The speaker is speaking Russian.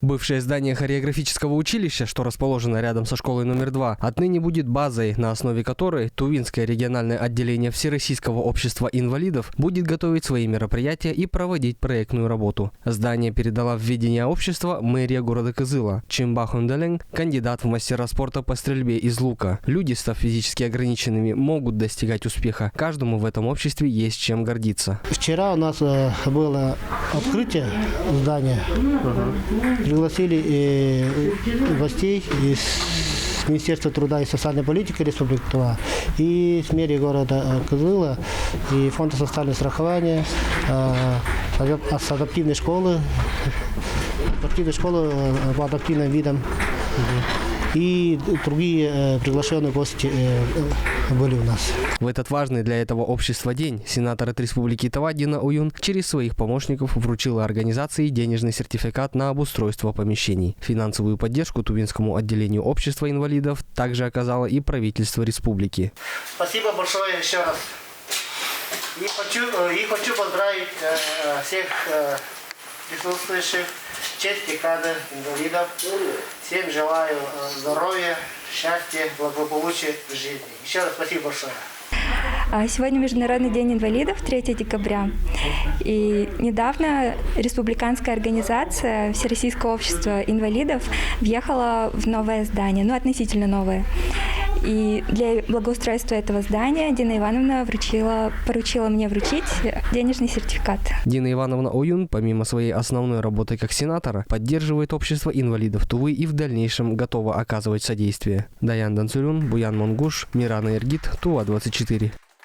Бывшее здание хореографического училища, что расположено рядом со школой номер 2, отныне будет базой, на основе которой Тувинское региональное отделение Всероссийского общества инвалидов будет готовить свои мероприятия и проводить проектную работу. Здание передала в ведение общества мэрия города Кызыла. Чимбах Унделен – кандидат в мастера спорта по стрельбе из лука. Люди, став физически ограниченными, могут достигать успеха. Каждому в этом обществе есть чем гордиться. Вчера у нас было открытие здания. Пригласили гостей из Министерства труда и социальной политики Республики Тува и с мэрии города Кызыла и фонда социального страхования, с адаптивной школы по адаптивным видам. И другие приглашенные гости были у нас. В этот важный для этого общества день сенатор от Республики Тува Дина Уюн через своих помощников вручила организации денежный сертификат на обустройство помещений. Финансовую поддержку Тувинскому отделению общества инвалидов также оказало и правительство республики. Спасибо большое еще раз. И хочу поздравить всех присутствующих, честь декады инвалидов. Всем желаю здоровья, счастья, благополучия в жизни. Еще раз спасибо большое. Сегодня Международный день инвалидов, 3 декабря. И недавно республиканская организация Всероссийского общества инвалидов въехала в новое здание, относительно новое. И для благоустройства этого здания Дина Ивановна поручила мне вручить денежный сертификат. Дина Ивановна Уюн, помимо своей основной работы как сенатора, поддерживает общество инвалидов Тувы и в дальнейшем готова оказывать содействие. Даян Данцурюн, Буян Монгуш, Мирана Иргит, Тува 24.